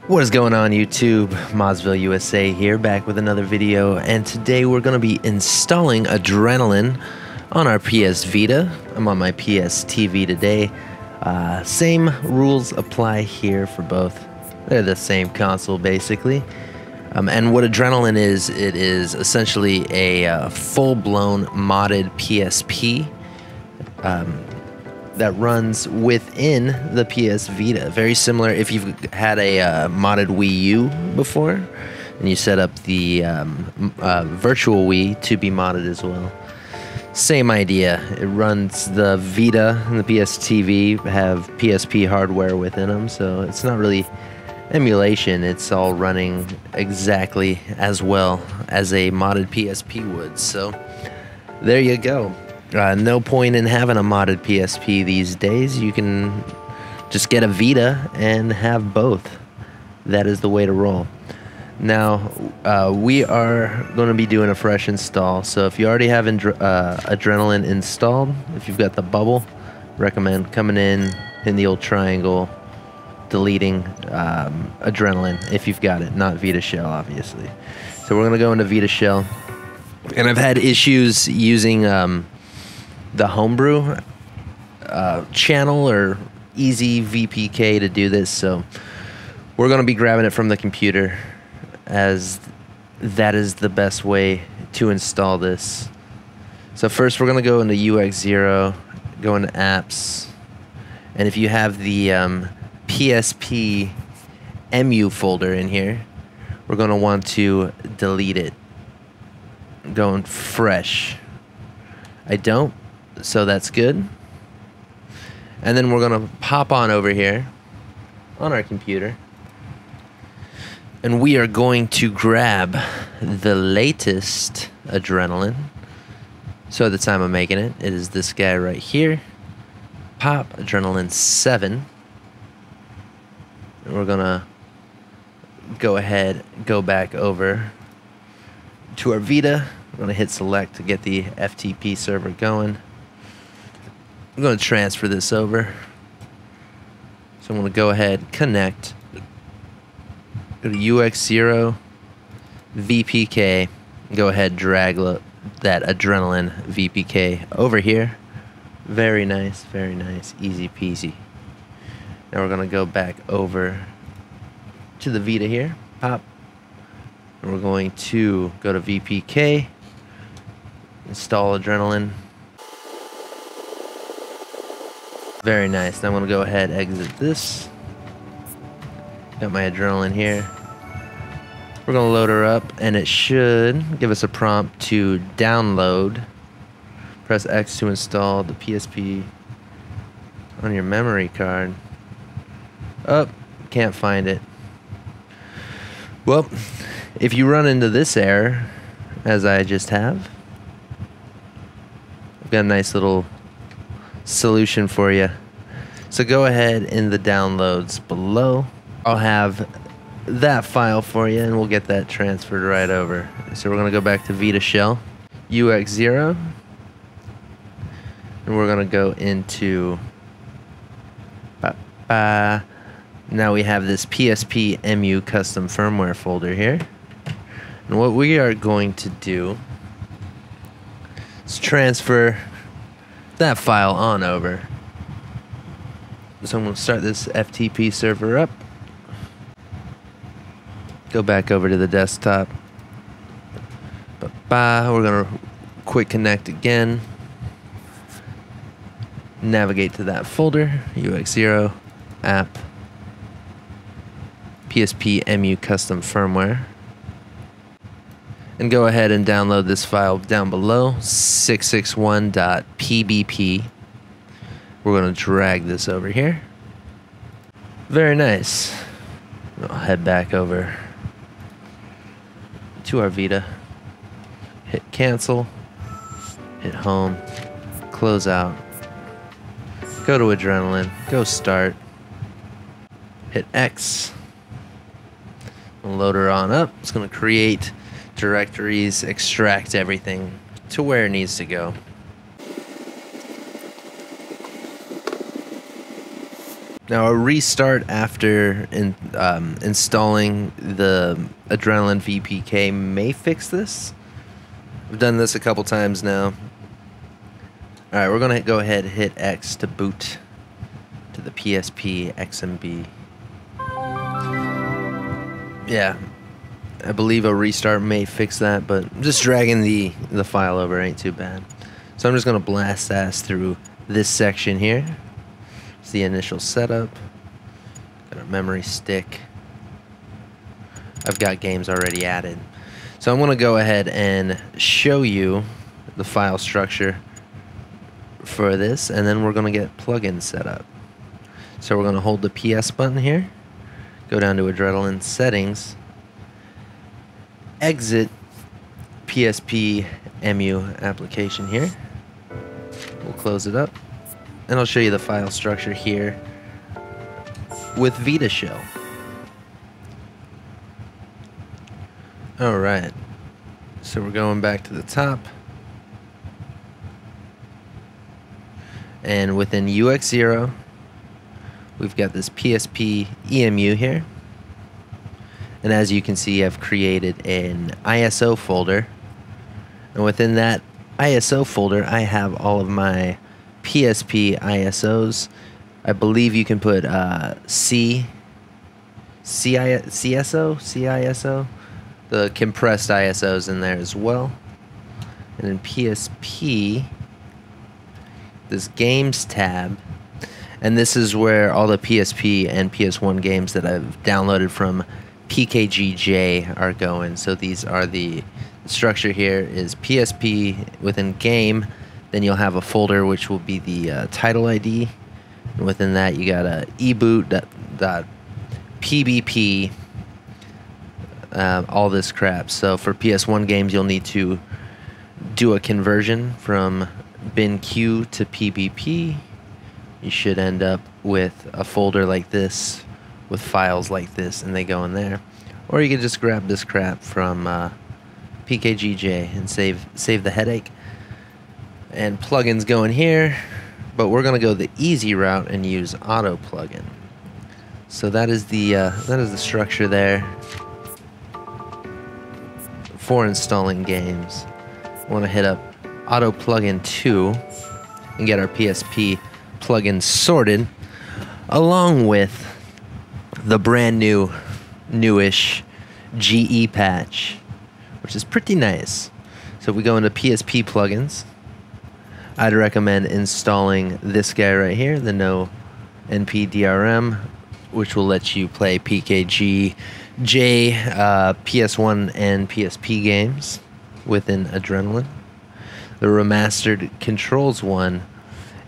What is going on YouTube? ModzvilleUSA here, back with another video, and today we're going to be installing Adrenaline on our PS Vita. I'm on my PSTV today. Same rules apply here for both. They're the same console basically. And what Adrenaline is, it is essentially a full-blown modded PSP that runs within the PS Vita. Very similar if you've had a modded Wii U before and you set up the virtual Wii to be modded as well. Same idea. It runs the Vita and the PS TV have PSP hardware within them, so it's not really emulation. It's all running exactly as well as a modded PSP would. So there you go. No point in having a modded PSP these days. You can just get a Vita and have both. That is the way to roll. Now, we are going to be doing a fresh install. So if you already have Adrenaline installed, if you've got the bubble, recommend coming in the old triangle, deleting Adrenaline if you've got it, not Vita Shell, obviously. So we're going to go into Vita Shell. And I've had issues using the homebrew channel or easy VPK to do this, so we're going to be grabbing it from the computer, as that is the best way to install this. So first we're going to go into UX0, go into apps, and if you have the PSP MU folder in here, we're going to want to delete it. Going fresh. I don't, so that's good. And then we're going to pop on over here on our computer, and we are going to grab the latest Adrenaline. So at the time of making it, it is this guy right here. Pop Adrenaline 7. And we're going to go ahead, go back over to our Vita. I'm going to hit select to get the FTP server going. I'm going to transfer this over. So I'm going to go ahead, connect. Go to UX0, VPK. Go ahead, drag that Adrenaline VPK over here. Very nice, easy peasy. Now we're going to go back over to the Vita here. Pop. And we're going to go to VPK. Install Adrenaline. Very nice. Now I'm going to go ahead, exit this. Got my Adrenaline here. We're going to load her up, and it should give us a prompt to download. Press X to install the PSP on your memory card. Oh, can't find it. Well, if you run into this error, as I just have, I've got a nice little solution for you. So go ahead in the downloads below. I'll have that file for you, and we'll get that transferred right over. So we're going to go back to Vita Shell, UX0, and we're going to go into now we have this PSP MU custom firmware folder here. And what we are going to do is transfer that file on over. So I'm going to start this FTP server up. Go back over to the desktop. We're going to quick connect again. Navigate to that folder, UX0, app, PSP MU custom firmware. And go ahead and download this file down below, 661.PBP. We're going to drag this over here. Very nice. I'll head back over to our Vita. Hit cancel. Hit home. Close out. Go to Adrenaline. Go start. Hit X. Load her on up. It's going to create directories, extract everything to where it needs to go. Now, a restart after installing the Adrenaline VPK may fix this. I've done this a couple times now. All right, we're going to go ahead and hit X to boot to the PSP XMB. Yeah, I believe a restart may fix that, but just dragging the file over ain't too bad. So I'm just going to blast ass through this section here. It's the initial setup. Got our memory stick. I've got games already added. So I'm going to go ahead and show you the file structure for this, and then we're going to get plugins set up. So we're going to hold the PS button here, go down to Adrenaline Settings, exit PSP MU application here. We'll close it up, and I'll show you the file structure here with Vita Shell. Alright, so we're going back to the top, and within UX0 we've got this PSP EMU here, and as you can see I've created an ISO folder, and within that ISO folder I have all of my PSP ISOs. I believe you can put CISO, the compressed ISOs in there as well. And in PSP, this games tab, and this is where all the PSP and PS1 games that I've downloaded from PKGJ are going. So these are the structure here is PSP within game, then you'll have a folder which will be the title ID, and within that you got a Eboot.PBP, all this crap. So for PS1 games you'll need to do a conversion from bin_q to PBP. You should end up with a folder like this with files like this, and they go in there. Or you can just grab this crap from PKGJ and save the headache. And plugins go in here, but we're gonna go the easy route and use Autoplugin. So that is the structure there for installing games. I want to hit up Autoplugin 2 and get our PSP plugins sorted, along with the brand new, newish GEpatch, which is pretty nice. So if we go into PSP plugins, I'd recommend installing this guy right here, the No NPDRM, which will let you play PKGJ, PS1 and PSP games within Adrenaline. The remastered controls one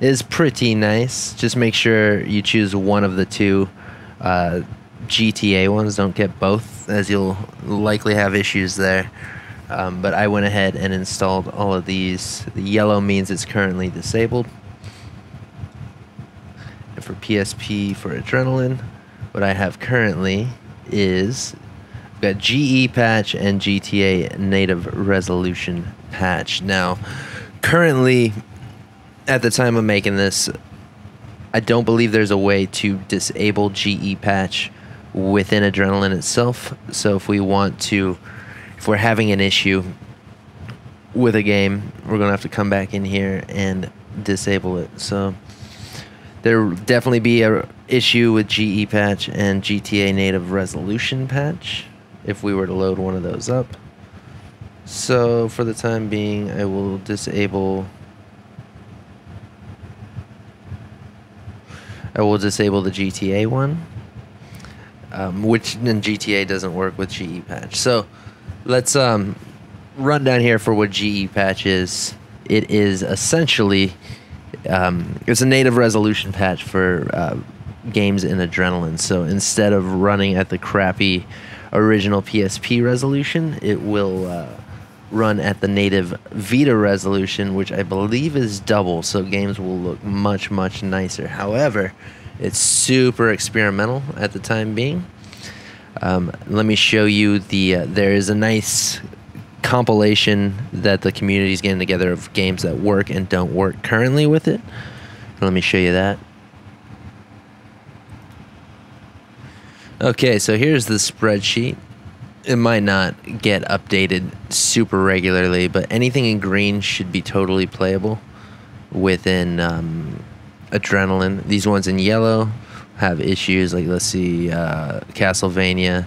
is pretty nice. Just make sure you choose one of the two GTA ones. Don't get both, as you'll likely have issues there. But I went ahead and installed all of these. The yellow means it's currently disabled. And for PSP, for Adrenaline, what I have currently is I've got GEpatch and GTA Native Resolution patch. Now, currently, at the time of making this, I don't believe there's a way to disable GEpatch within Adrenaline itself. So if we're having an issue with a game, we're gonna have to come back in here and disable it. So there will definitely be a issue with GEpatch and GTA Native Resolution patch if we were to load one of those up. So for the time being, I will disable the GTA one, which in GTA doesn't work with GEpatch. So let's run down here for what GEpatch is. It is essentially it's a native resolution patch for games in Adrenaline. So instead of running at the crappy original PSP resolution, it will run at the native Vita resolution, which I believe is double, so games will look much, much nicer. However, it's super experimental at the time being. Let me show you there is a nice compilation that the community is getting together of games that work and don't work currently with it. Let me show you that. Okay, so here's the spreadsheet. It might not get updated super regularly, but anything in green should be totally playable within Adrenaline. These ones in yellow have issues, like let's see, Castlevania.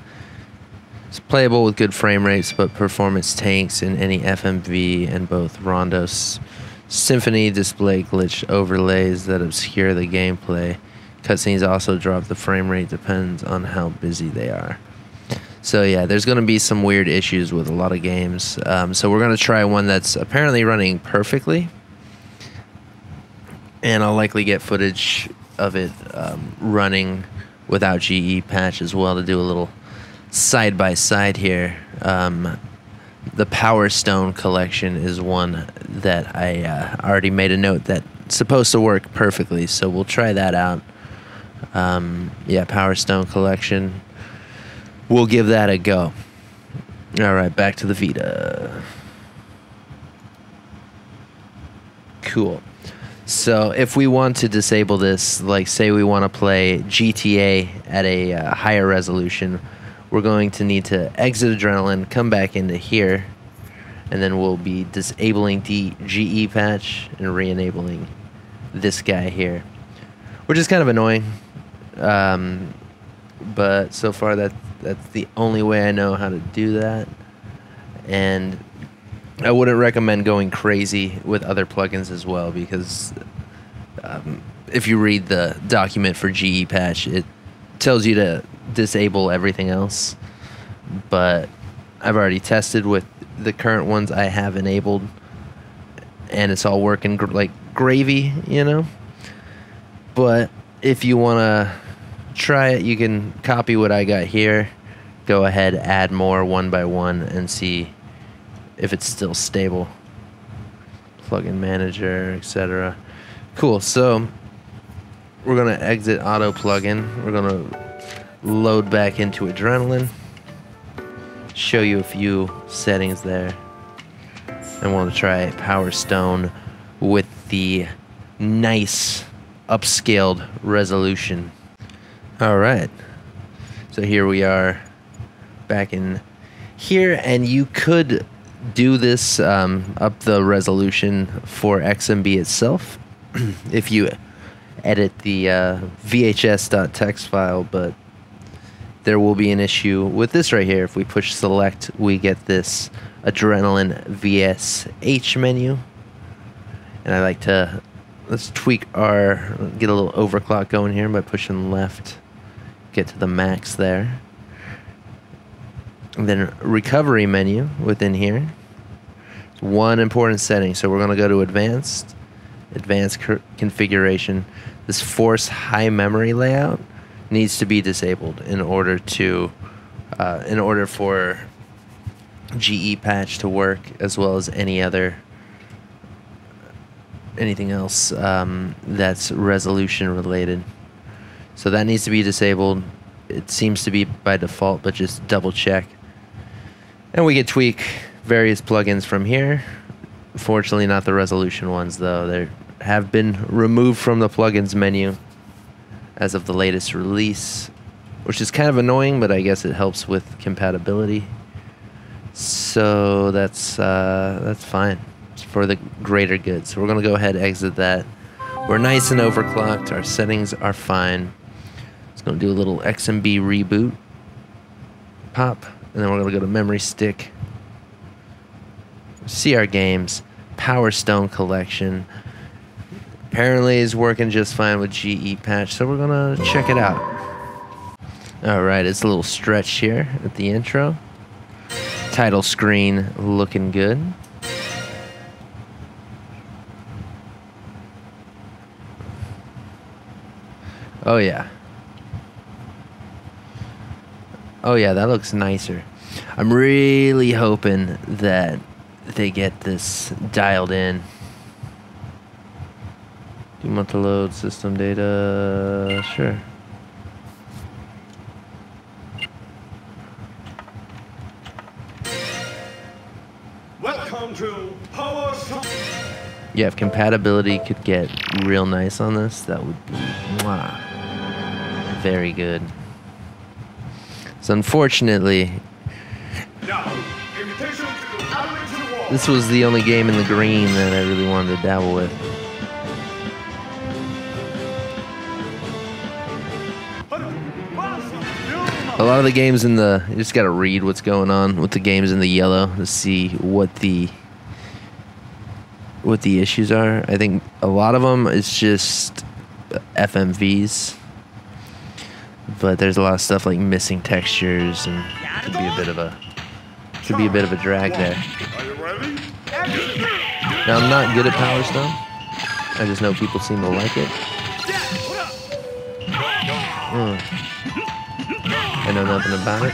It's playable with good frame rates, but performance tanks in any FMV and both Rondo's Symphony display glitch overlays that obscure the gameplay. Cutscenes also drop the frame rate, depends on how busy they are. So yeah, there's going to be some weird issues with a lot of games. So we're going to try one that's apparently running perfectly. And I'll likely get footage of it running without GEpatch as well to do a little side-by-side here. The Power Stone collection is one that I already made a note that's supposed to work perfectly. So we'll try that out. Yeah, Power Stone collection. We'll give that a go. All right, back to the Vita. Cool. So if we want to disable this, like say we want to play GTA at a higher resolution, we're going to need to exit Adrenaline, come back into here, and then we'll be disabling GEpatch and re-enabling this guy here, which is kind of annoying. But so far that's the only way I know how to do that, and I wouldn't recommend going crazy with other plugins as well, because if you read the document for GEpatch, it tells you to disable everything else, but I've already tested with the current ones I have enabled, and it's all working like gravy, you know. But if you want to try it, you can copy what I got here, go ahead, add more one by one, and see if it's still stable. Plugin manager, etc. Cool. So we're gonna exit Autoplugin. We're gonna load back into Adrenaline. Show you a few settings there. I want to try Power Stone with the nice upscaled resolution. All right. So here we are back in here, and you could do this up the resolution for XMB itself if you edit the VHS.txt file, but there will be an issue with this right here. If we push select, we get this Adrenaline VSH menu, and I like to, let's tweak our, get a little overclock going here by pushing left, get to the max there. And then recovery menu within here. One important setting. So we're going to go to advanced configuration. This force high memory layout needs to be disabled in order to in order for GEpatch to work, as well as anything else that's resolution related. So that needs to be disabled. It seems to be by default, but just double check. And we can tweak various plugins from here. Fortunately, not the resolution ones, though. They have been removed from the plugins menu as of the latest release, which is kind of annoying, but I guess it helps with compatibility. So that's fine. It's for the greater good. So we're going to go ahead and exit that. We're nice and overclocked. Our settings are fine. It's going to do a little XMB reboot. Pop. And then we're going to go to memory stick. See our games. Power Stone collection. Apparently is working just fine with GEpatch, so we're going to check it out. Alright, it's a little stretch here at the intro. Title screen looking good. Oh yeah. Oh yeah, that looks nicer. I'm really hoping that they get this dialed in. Do you want to load system data? Sure. Welcome to Power Stone. Yeah, if compatibility could get real nice on this, that would be mwah, very good. So unfortunately, Now, invitation to Advent to the Wall. this was the only game in the green that I really wanted to dabble with. A lot of the games in the, you just gotta read what's going on with the games in the yellow to see what the issues are. I think a lot of them is just FMVs, but there's a lot of stuff like missing textures and could be a bit of a drag there. Are you ready? Now I'm not good at Power Stone. I just know people seem to like it. I know nothing about it.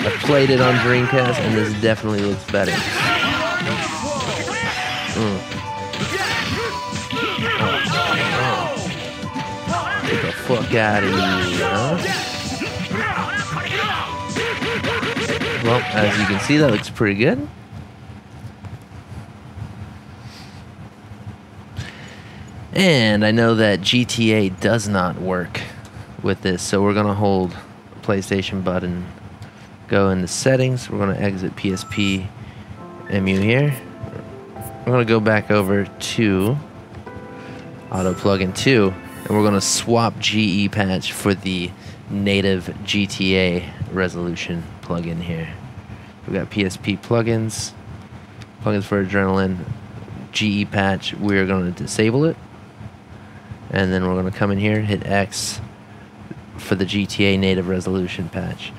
I played it on Dreamcast, and this definitely looks better. Get the fuck out of here, huh? Well, as you can see, that looks pretty good. And I know that GTA does not work with this, so we're gonna hold the PlayStation button, go into settings, we're gonna exit PSP MU here. I'm gonna go back over to Autoplugin 2, and we're gonna swap GEpatch for the native GTA Resolution plugin here. We've got PSP plugins for Adrenaline, GEpatch, we're gonna disable it. And then we're gonna come in here, hit X for the GTA Native Resolution patch.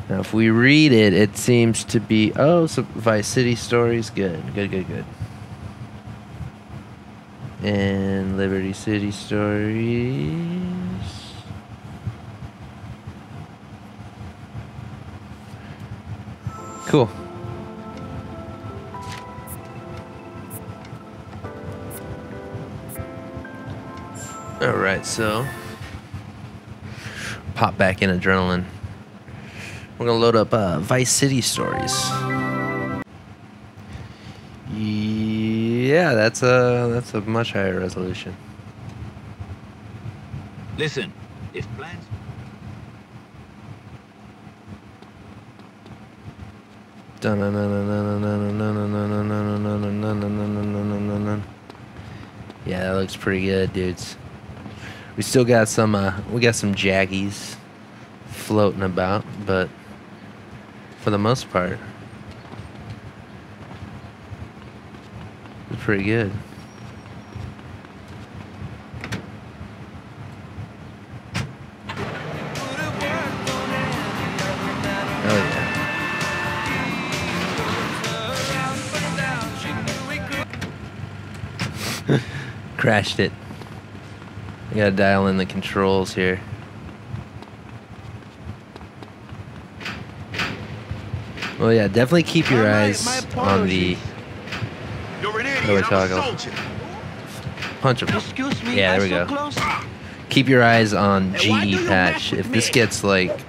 Now, if we read it, it seems to be, oh, so Vice City Stories, good. And Liberty City Stories. Cool. Alright, so pop back in Adrenaline. We're gonna load up Vice City Stories. Yeah, that's a much higher resolution. Listen, if plans. Yeah, that looks pretty good, dudes. We still got some jaggies floating about, but for the most part, it's pretty good. Oh yeah. Crashed it. I gotta dial in the controls here. Well, yeah, definitely keep your eyes on the. You're an No, idiot. I'm a toggle. soldier. Punch him. Excuse me. Yeah, there we go. Keep your eyes on GEpatch. If this gets like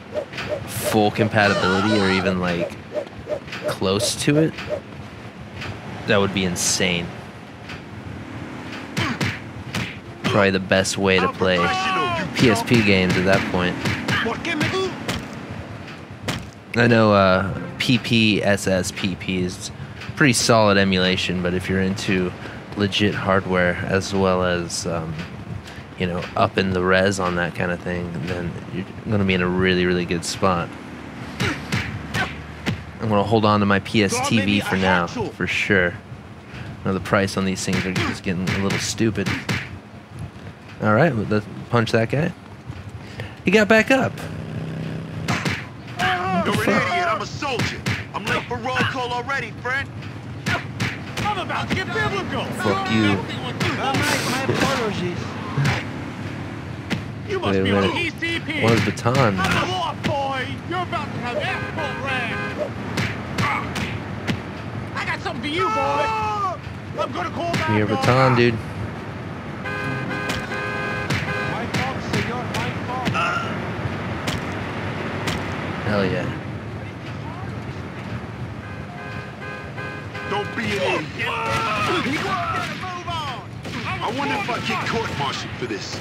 full compatibility or even like close to it, that would be insane. Probably the best way to play PSP games at that point. I know PPSSPP is pretty solid emulation, but if you're into legit hardware as well as you know, up in the res on that kind of thing, then you're going to be in a really, really good spot. I'm going to hold on to my PS TV for now, for sure. Now the price on these things are just getting a little stupid. All right, let's punch that guy. He got back up. You're an idiot. I'm a soldier. I'm late for roll call already, friend. I'm about to get biblical. Fuck you. My apologies. You must Wait a be on minute. ECP. What is baton? Come on, boy. You're about to have F-full ram. I got something for you, boy. I'm gonna call back. Your baton, dude. Hell yeah. Don't be an idiot. I wonder if I get court-martialed for this.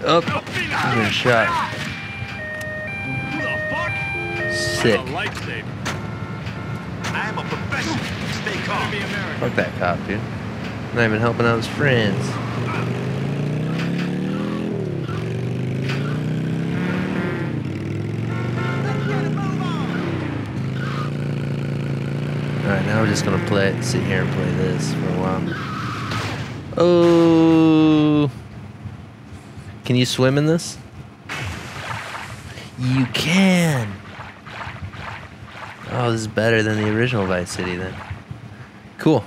Oh, I'm getting shot. Who the fuck? Sick. A lifesaver. I am a professional. Stay calm. Be American. Fuck that cop, dude. Not even helping out his friends. Alright, now we're just gonna sit here and play this for a while. Oh, can you swim in this? You can. Oh, this is better than the original Vice City then. Cool.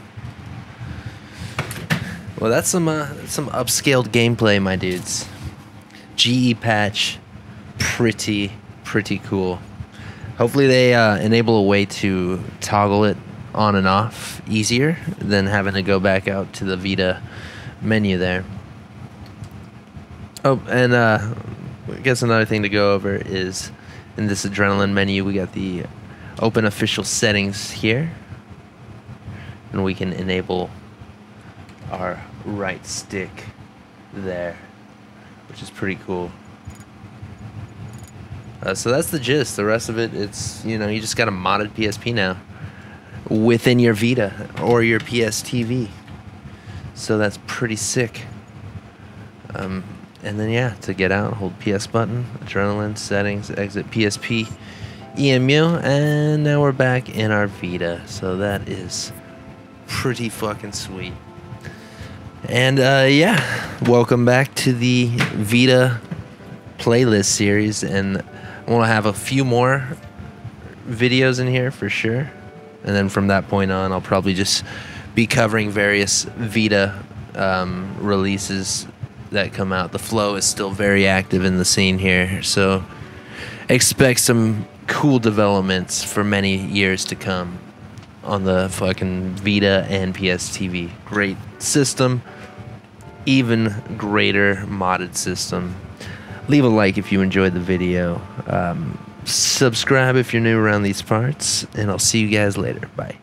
Well, that's some upscaled gameplay, my dudes. GEpatch, pretty cool. Hopefully they enable a way to toggle it on and off easier than having to go back out to the Vita menu there. Oh, and I guess another thing to go over is in this Adrenaline menu, we got the open official settings here, and we can enable our right stick there, which is pretty cool. So that's the gist. The rest of it, it's, you know, you just got a modded PSP now within your Vita or your PS TV. So that's pretty sick. And then yeah, to get out, hold PS button, Adrenaline, settings, exit PSP, EMU, and now we're back in our Vita. So that is pretty fucking sweet. And yeah, welcome back to the Vita playlist series, and I want to have a few more videos in here for sure, and then from that point on I'll probably just be covering various Vita releases that come out. The flow is still very active in the scene here, so expect some cool developments for many years to come on the fucking Vita and PS TV. Great system, even greater modded system. Leave a like if you enjoyed the video. Subscribe if you're new around these parts, and I'll see you guys later. Bye.